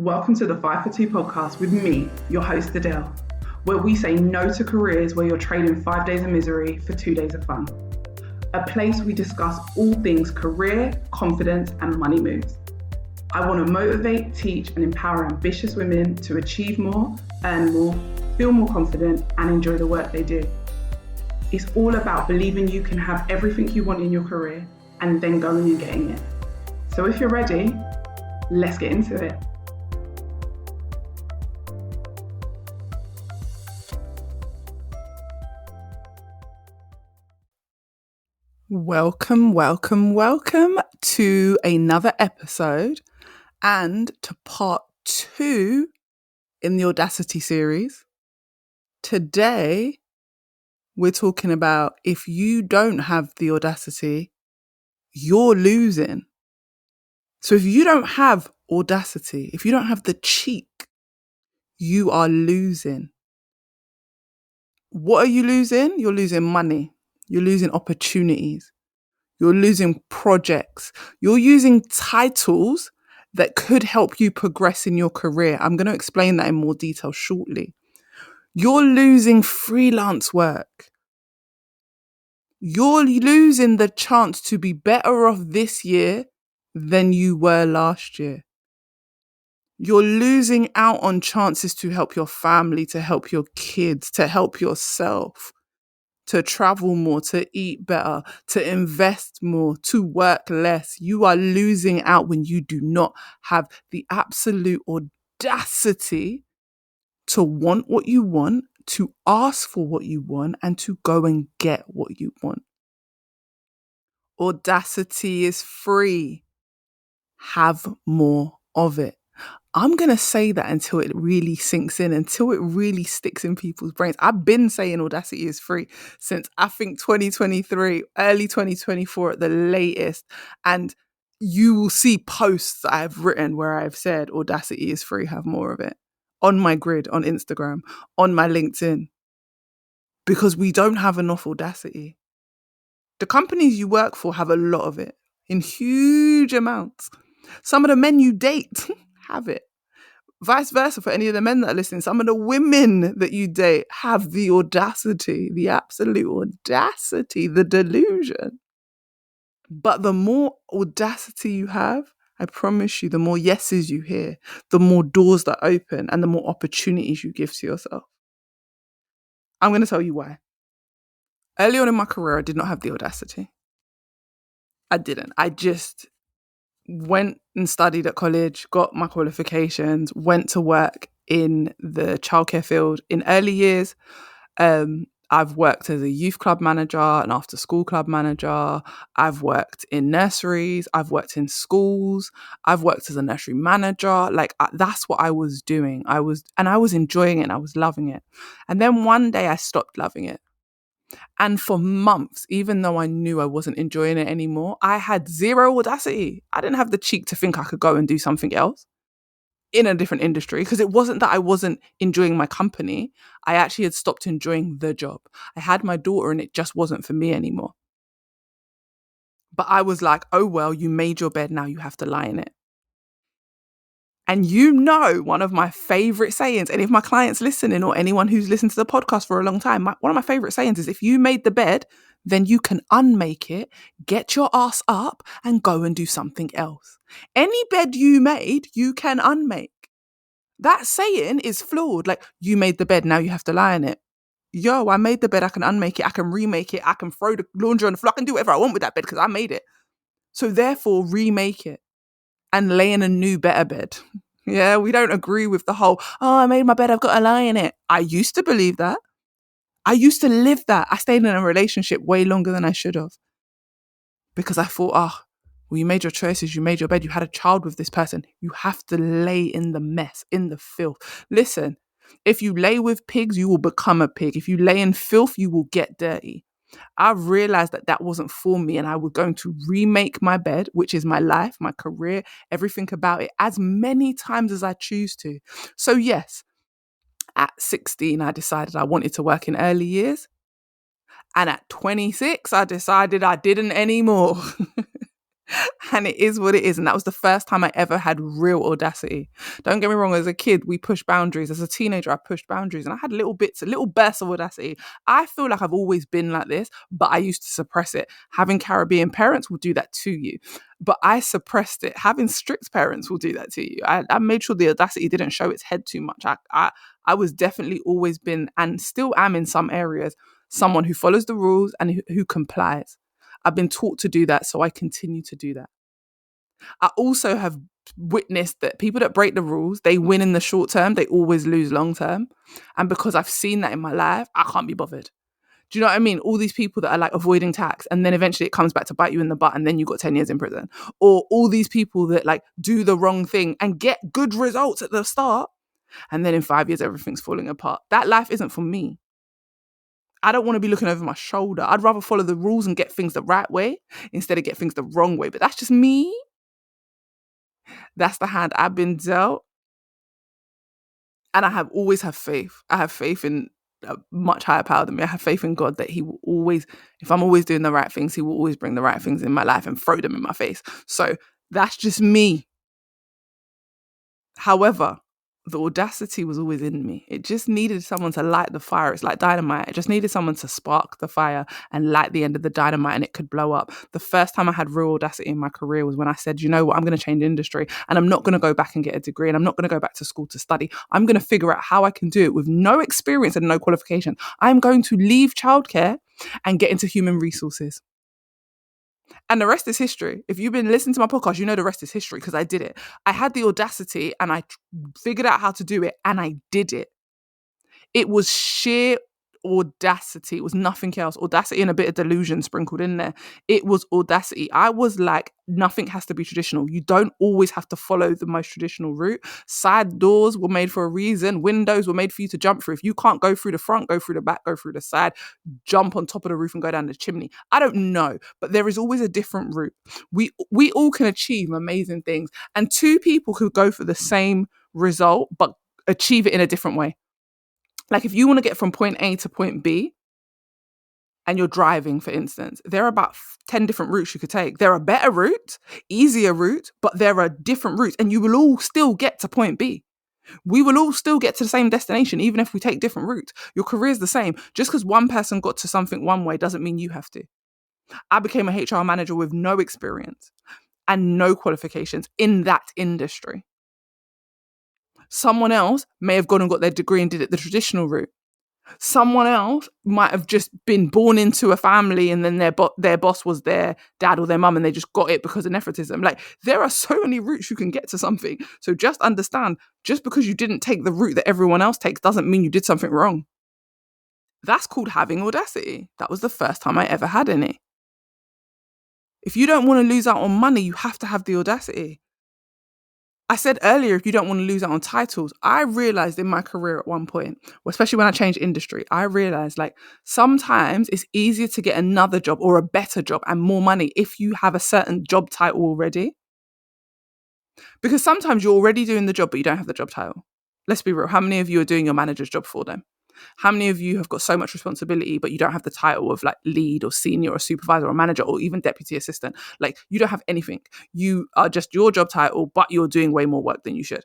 Welcome to the 5 for 2 podcast with me, your host Adele, where we say no to careers where you're trading 5 days of misery for 2 days of fun. A place we discuss all things career, confidence, and money moves. I want to motivate, teach, and empower ambitious women to achieve more, earn more, feel more confident, and enjoy the work they do. It's all about believing you can have everything you want in your career and then going and getting it. So if you're ready, let's get into it. Welcome to another episode and to part 2 in the Audacity series. Today, we're talking about if you don't have the Audacity, you're losing. So if you don't have Audacity, if you don't have the cheek, you are losing. What are you losing? You're losing money. You're losing opportunities. You're losing projects. You're using titles that could help you progress in your career. I'm going to explain that in more detail shortly. You're losing freelance work. You're losing the chance to be better off this year than you were last year. You're losing out on chances to help your family, to help your kids, to help yourself, to travel more, to eat better, to invest more, to work less. You are losing out when you do not have the absolute audacity to want what you want, to ask for what you want, and to go and get what you want. Audacity is free. Have more of it. I'm going to say that until it really sinks in, until it really sticks in people's brains. I've been saying Audacity is free since I think 2023, early 2024 at the latest. And you will see posts I've written where I've said Audacity is free, have more of it. On my grid, on Instagram, on my LinkedIn. Because we don't have enough Audacity. The companies you work for have a lot of it in huge amounts. Some of the men you date have it. Vice versa for any of the men that are listening. Some of the women that you date have the audacity, the absolute audacity, the delusion. But the more audacity you have, I promise you, the more yeses you hear, the more doors that open and the more opportunities you give to yourself. I'm going to tell you why. Early on in my career, I did not have the audacity. I didn't. I just went and studied at college, got my qualifications, went to work in the childcare field. In early years, I've worked as a youth club manager, an after school club manager. I've worked in nurseries. I've worked in schools. I've worked as a nursery manager. That's what I was doing. I was enjoying it and I was loving it. And then one day I stopped loving it. And for months, even though I knew I wasn't enjoying it anymore, I had zero audacity. I didn't have the cheek to think I could go and do something else in a different industry, because it wasn't that I wasn't enjoying my company. I actually had stopped enjoying the job. I had my daughter and it just wasn't for me anymore. But I was like, oh, well, you made your bed, now you have to lie in it. And one of my favorite sayings, and if my clients listening or anyone who's listened to the podcast for a long time, one of my favorite sayings is, if you made the bed, then you can unmake it, get your ass up and go and do something else. Any bed you made, you can unmake. That saying is flawed. Like, you made the bed, now you have to lie in it. Yo, I made the bed, I can unmake it, I can remake it, I can throw the laundry on the floor, I can do whatever I want with that bed because I made it. So therefore, remake it and lay in a new, better bed. Yeah, we don't agree with the whole, oh, I made my bed, I've got to lie in it. I used to believe that. I used to live that. I stayed in a relationship way longer than I should have. Because I thought, well, you made your choices, you made your bed, you had a child with this person. You have to lay in the mess, in the filth. Listen, if you lay with pigs, you will become a pig. If you lay in filth, you will get dirty. I realized that wasn't for me, and I was going to remake my bed, which is my life, my career, everything about it, as many times as I choose to. So yes, at 16, I decided I wanted to work in early years. And at 26, I decided I didn't anymore. And it is what it is. And that was the first time I ever had real audacity. Don't get me wrong, as a kid, we pushed boundaries. As a teenager, I pushed boundaries and I had little bits, little bursts of audacity. I feel like I've always been like this, but I used to suppress it. Having Caribbean parents will do that to you. But I suppressed it. Having strict parents will do that to you. I made sure the audacity didn't show its head too much. I was definitely always been, and still am in some areas, someone who follows the rules and who complies. I've been taught to do that, so I continue to do that. I also have witnessed that people that break the rules, they win in the short term, they always lose long term. And because I've seen that in my life, I can't be bothered. Do you know what I mean? All these people that are like avoiding tax and then eventually it comes back to bite you in the butt and then you got 10 years in prison. Or all these people that like do the wrong thing and get good results at the start and then in 5 years everything's falling apart. That life isn't for me. I don't want to be looking over my shoulder. I'd rather follow the rules and get things the right way instead of get things the wrong way. But that's just me. That's the hand I've been dealt. And I have always have faith. I have faith in a much higher power than me. I have faith in God that he will always, if I'm always doing the right things, he will always bring the right things in my life and throw them in my face. So that's just me. However, the audacity was always in me. It just needed someone to light the fire. It's like dynamite. It just needed someone to spark the fire and light the end of the dynamite and it could blow up. The first time I had real audacity in my career was when I said, you know what, I'm going to change industry and I'm not going to go back and get a degree and I'm not going to go back to school to study. I'm going to figure out how I can do it with no experience and no qualification. I'm going to leave childcare and get into human resources. And the rest is history. If you've been listening to my podcast, you know the rest is history because I did it. I had the audacity and I figured out how to do it and I did it. It was sheer audacity. It was nothing else. Audacity and a bit of delusion sprinkled in there. It was audacity. I was like, nothing has to be traditional. You don't always have to follow the most traditional route. Side doors were made for a reason. Windows were made for you to jump through. If you can't go through the front, go through the back, go through the side, jump on top of the roof and go down the chimney. I don't know, but there is always a different route. We all can achieve amazing things. And two people could go for the same result, but achieve it in a different way. Like if you want to get from point A to point B and you're driving, for instance, there are about 10 different routes you could take. There are better routes, easier routes, but there are different routes and you will all still get to point B. We will all still get to the same destination, even if we take different routes. Your career is the same. Just because one person got to something one way doesn't mean you have to. I became a HR manager with no experience and no qualifications in that industry. Someone else may have gone and got their degree and did it the traditional route. Someone else might have just been born into a family and then their boss was their dad or their mum and they just got it because of nepotism. Like there are so many routes you can get to something. So just understand, just because you didn't take the route that everyone else takes doesn't mean you did something wrong. That's called having audacity. That was the first time I ever had any. If you don't want to lose out on money, you have to have the audacity. I said earlier, if you don't want to lose out on titles, I realized in my career at one point, especially when I changed industry, I realized like sometimes it's easier to get another job or a better job and more money if you have a certain job title already. Because sometimes you're already doing the job, but you don't have the job title. Let's be real. How many of you are doing your manager's job for them? How many of you have got so much responsibility, but you don't have the title of like lead or senior or supervisor or manager or even deputy assistant? Like you don't have anything. You are just your job title, but you're doing way more work than you should.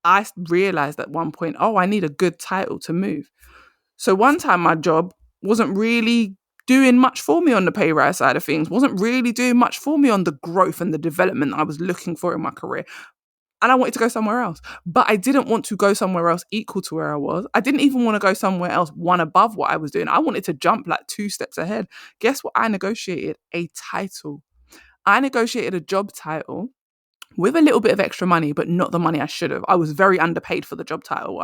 I realized at one point, oh, I need a good title to move. So one time my job wasn't really doing much for me on the pay rise side of things, wasn't really doing much for me on the growth and the development I was looking for in my career. And I wanted to go somewhere else. But I didn't want to go somewhere else equal to where I was. I didn't even want to go somewhere else one above what I was doing. I wanted to jump like 2 steps ahead. Guess what? I negotiated a title. I negotiated a job title with a little bit of extra money, but not the money I should have. I was very underpaid for the job title.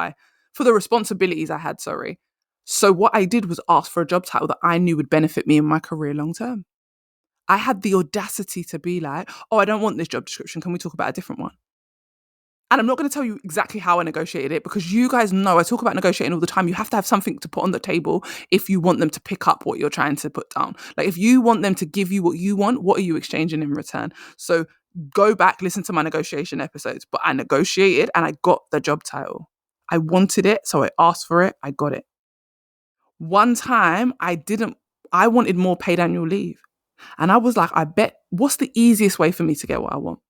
For the responsibilities I had, sorry. So what I did was ask for a job title that I knew would benefit me in my career long term. I had the audacity to be like, oh, I don't want this job description. Can we talk about a different one? And I'm not going to tell you exactly how I negotiated it because you guys know I talk about negotiating all the time. You have to have something to put on the table if you want them to pick up what you're trying to put down. Like if you want them to give you what you want, what are you exchanging in return? So go back, listen to my negotiation episodes. But I negotiated and I got the job title. I wanted it, so I asked for it. I got it. One time I wanted more paid annual leave. And I was like, I bet, what's the easiest way for me to get what I want?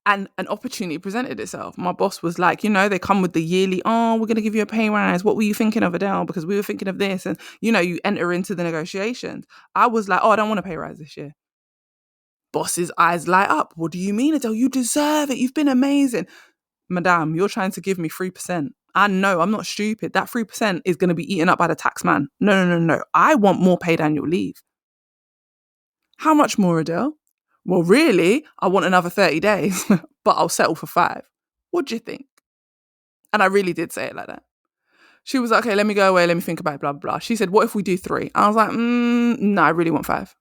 And an opportunity presented itself. My boss was like, they come with the yearly, oh, we're going to give you a pay rise. What were you thinking of, Adele? Because we were thinking of this. And, you enter into the negotiations. I was like, oh, I don't want a pay rise this year. Boss's eyes light up. What do you mean, Adele? You deserve it. You've been amazing. Madame, you're trying to give me 3%. I know, I'm not stupid. That 3% is going to be eaten up by the tax man. No, no, no, no. I want more paid annual leave. How much more, Adele? Well, really, I want another 30 days, but I'll settle for 5. What do you think? And I really did say it like that. She was like, okay, let me go away. Let me think about it, blah, blah, blah. She said, what if we do 3? I was like, no, I really want 5.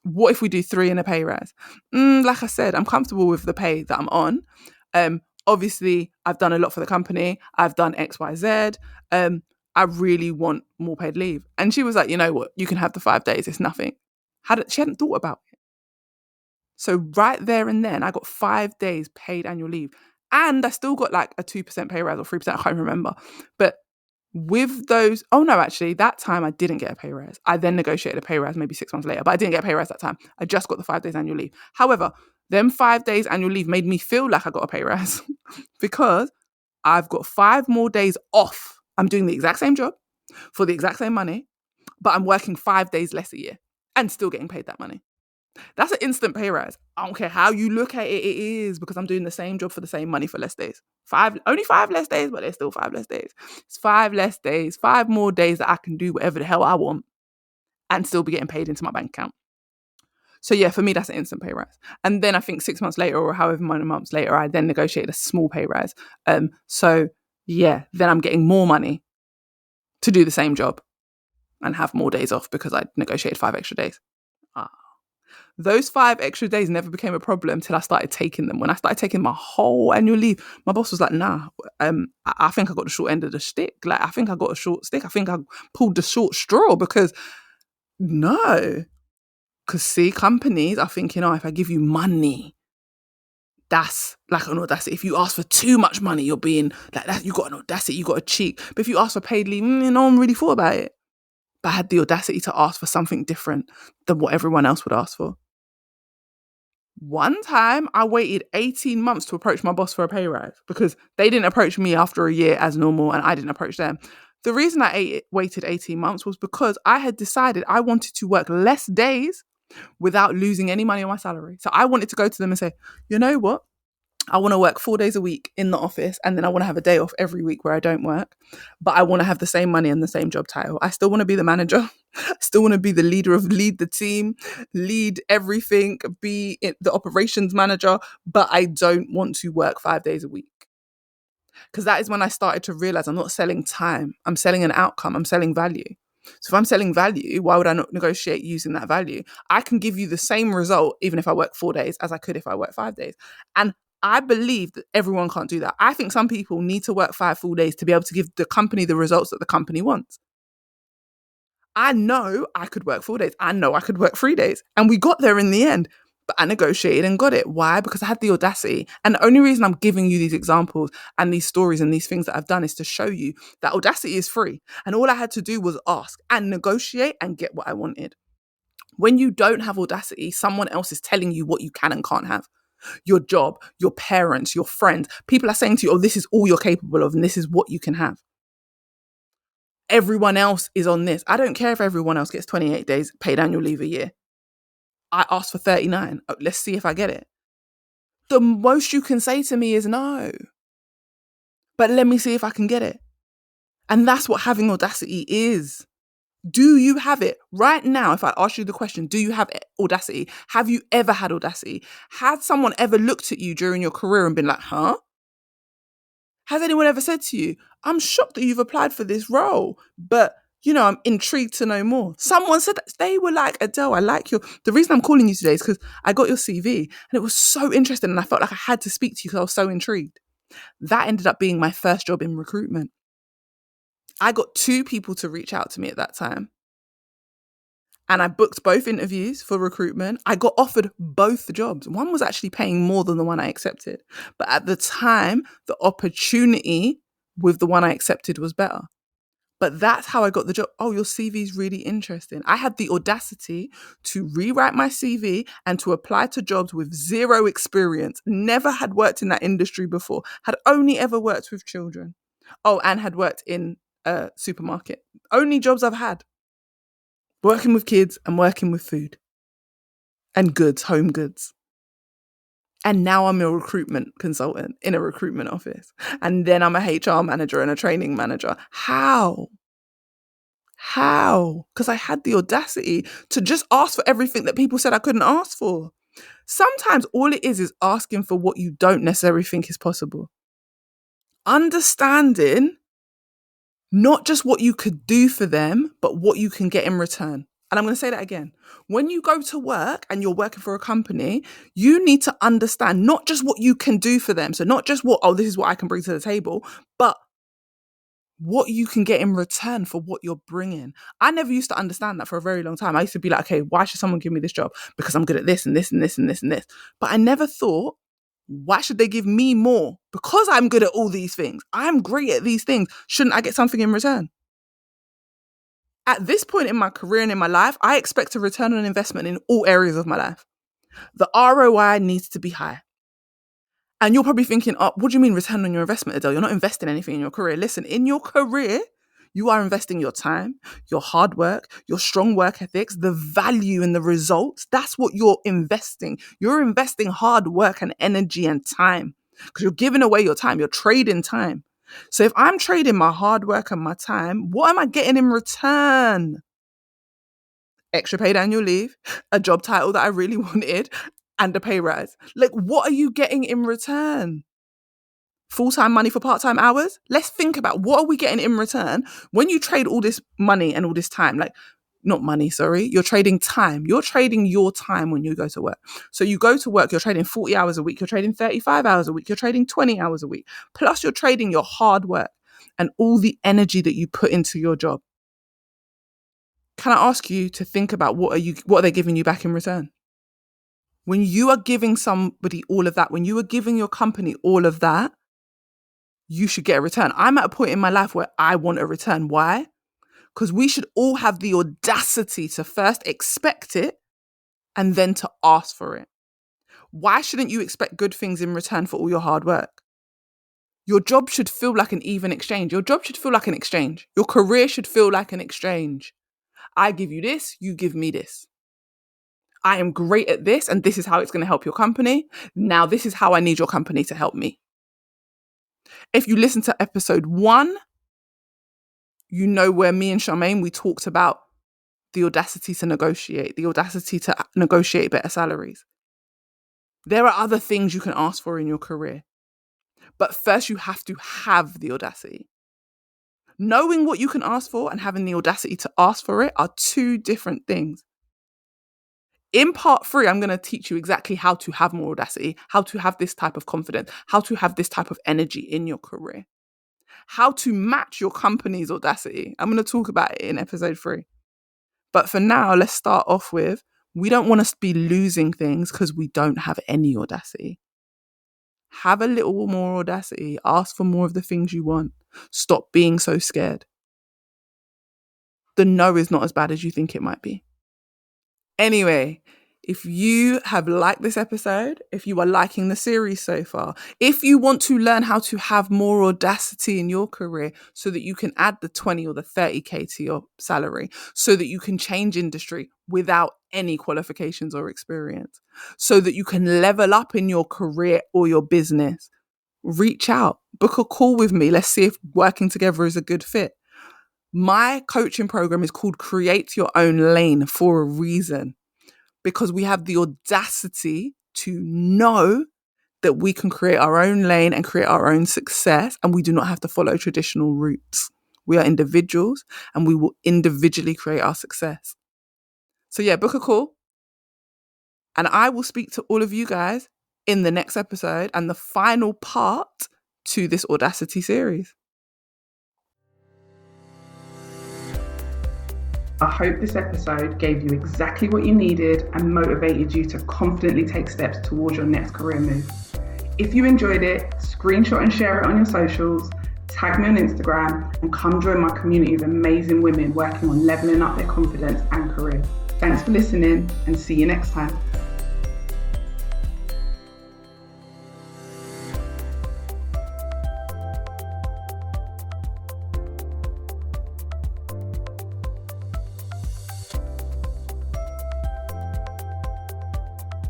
What if we do 3 in a pay rise? Like I said, I'm comfortable with the pay that I'm on. Obviously, I've done a lot for the company. I've done X, Y, Z. I really want more paid leave. And she was like, you know what? You can have the 5 days. It's nothing. She hadn't thought about it. So right there and then, I got 5 days paid annual leave. And I still got like a 2% pay rise or 3%. I can't remember. But with those, oh no, actually, that time I didn't get a pay rise. I then negotiated a pay rise maybe 6 months later, but I didn't get a pay rise that time. I just got the 5 days annual leave. However, them 5 days annual leave made me feel like I got a pay rise because I've got 5 more days off. I'm doing the exact same job for the exact same money, but I'm working 5 days less a year and still getting paid that money. That's an instant pay rise. I don't care how you look at it, it is because I'm doing the same job for the same money for less days. Only 5 less days, but there's still 5 less days. It's 5 less days, 5 more days that I can do whatever the hell I want and still be getting paid into my bank account. So yeah, for me, that's an instant pay rise. And then I think 6 months later or however many months later, I then negotiated a small pay rise. So yeah, then I'm getting more money to do the same job and have more days off because I negotiated 5 extra days. Those 5 extra days never became a problem till I started taking them. When I started taking my whole annual leave, my boss was like, nah, I think I got the short end of the stick. Like, I think I got a short stick. I think I pulled the short straw because see, companies are thinking, oh, if I give you money, that's like an audacity. If you ask for too much money, you're being like that. You got an audacity, you got a cheat. But if you ask for paid leave, no one really thought about it. But I had the audacity to ask for something different than what everyone else would ask for. One time, I waited 18 months to approach my boss for a pay rise because they didn't approach me after a year as normal and I didn't approach them. The reason I waited 18 months was because I had decided I wanted to work less days without losing any money on my salary. So I wanted to go to them and say, you know what? I want to work 4 days a week in the office and then I want to have a day off every week where I don't work. But I want to have the same money and the same job title. I still want to be the manager. I still want to be the lead the team, lead everything, be the operations manager. But I don't want to work 5 days a week. Because that is when I started to realize I'm not selling time. I'm selling an outcome. I'm selling value. So if I'm selling value, why would I not negotiate using that value? I can give you the same result even if I work 4 days as I could if I work 5 days. And I believe that everyone can't do that. I think some people need to work 5 full days to be able to give the company the results that the company wants. I know I could work 4 days. I know I could work 3 days. And we got there in the end. But I negotiated and got it. Why? Because I had the audacity. And the only reason I'm giving you these examples and these stories and these things that I've done is to show you that audacity is free. And all I had to do was ask and negotiate and get what I wanted. When you don't have audacity, someone else is telling you what you can and can't have. Your job, your parents, your friends. People are saying to you, oh, this is all you're capable of and this is what you can have. Everyone else is on this. I don't care if everyone else gets 28 days paid annual leave a year. I asked for 39. Oh, let's see if I get it. The most you can say to me is no. But let me see if I can get it. And that's what having audacity is. Do you have it right now? If I ask you the question, do you have audacity? Have you ever had audacity? Has someone ever looked at you during your career and been like, huh? Has anyone ever said to you, I'm shocked that you've applied for this role, but I'm intrigued to know more. Someone said that. They were like, Adele, I like the reason I'm calling you today is because I got your CV and it was so interesting and I felt like I had to speak to you because I was so intrigued. That ended up being my first job in recruitment. I got 2 people to reach out to me at that time. And I booked both interviews for recruitment. I got offered both the jobs. One was actually paying more than the one I accepted. But at the time, the opportunity with the one I accepted was better. But that's how I got the job. Oh, your CV is really interesting. I had the audacity to rewrite my CV and to apply to jobs with zero experience. Never had worked in that industry before. Had only ever worked with children. Oh, and had worked in a supermarket. Only jobs I've had. Working with kids and working with food. And goods, home goods. And now I'm a recruitment consultant in a recruitment office. And then I'm a HR manager and a training manager. How? Because I had the audacity to just ask for everything that people said I couldn't ask for. Sometimes all it is asking for what you don't necessarily think is possible. Understanding not just what you could do for them, but what you can get in return. And I'm going to say that again. When you go to work and you're working for a company, you need to understand not just what you can do for them. So not just this is what I can bring to the table, but what you can get in return for what you're bringing. I never used to understand that for a very long time. I used to be like, okay, why should someone give me this job? Because I'm good at this and this and this and this and this. But I never thought, why should they give me more? Because I'm good at all these things. I'm great at these things. Shouldn't I get something in return? At this point in my career and in my life, I expect a return on investment in all areas of my life. The ROI needs to be high. And you're probably thinking, oh, what do you mean return on your investment, Adele? You're not investing anything in your career. Listen, in your career, you are investing your time, your hard work, your strong work ethics, the value and the results. That's what you're investing. You're investing hard work and energy and time because you're giving away your time. You're trading time. So if I'm trading my hard work and my time, what am I getting in return? Extra paid annual leave, a job title that I really wanted, and a pay rise. Like, what are you getting in return? Full-time money for part-time hours? Let's think about what are we getting in return when you trade all this money and all this time? Like, not money, sorry. You're trading time. You're trading your time when you go to work. So you go to work, you're trading 40 hours a week. You're trading 35 hours a week. You're trading 20 hours a week. Plus you're trading your hard work and all the energy that you put into your job. Can I ask you to think about what are they giving you back in return? When you are giving somebody all of that, when you are giving your company all of that, you should get a return. I'm at a point in my life where I want a return. Why? Because we should all have the audacity to first expect it and then to ask for it. Why shouldn't you expect good things in return for all your hard work? Your job should feel like an even exchange. Your job should feel like an exchange. Your career should feel like an exchange. I give you this, you give me this. I am great at this, and this is how it's going to help your company. Now, this is how I need your company to help me. If you listen to episode 1, you know where me and Charmaine, we talked about the audacity to negotiate better salaries. There are other things you can ask for in your career. But first, you have to have the audacity. Knowing what you can ask for and having the audacity to ask for it are two different things. In part 3, I'm going to teach you exactly how to have more audacity, how to have this type of confidence, how to have this type of energy in your career, how to match your company's audacity. I'm going to talk about it in episode 3. But for now, let's start off with, we don't want to be losing things because we don't have any audacity. Have a little more audacity. Ask for more of the things you want. Stop being so scared. The no is not as bad as you think it might be. Anyway, if you have liked this episode, if you are liking the series so far, if you want to learn how to have more audacity in your career so that you can add the 20 or the 30K to your salary, so that you can change industry without any qualifications or experience, so that you can level up in your career or your business, reach out, book a call with me. Let's see if working together is a good fit. My coaching program is called Create Your Own Lane for a reason, because we have the audacity to know that we can create our own lane and create our own success, and we do not have to follow traditional routes. We are individuals and we will individually create our success. So yeah, book a call and I will speak to all of you guys in the next episode and the final part to this Audacity series. I hope this episode gave you exactly what you needed and motivated you to confidently take steps towards your next career move. If you enjoyed it, screenshot and share it on your socials, tag me on Instagram, and come join my community of amazing women working on leveling up their confidence and career. Thanks for listening, and see you next time.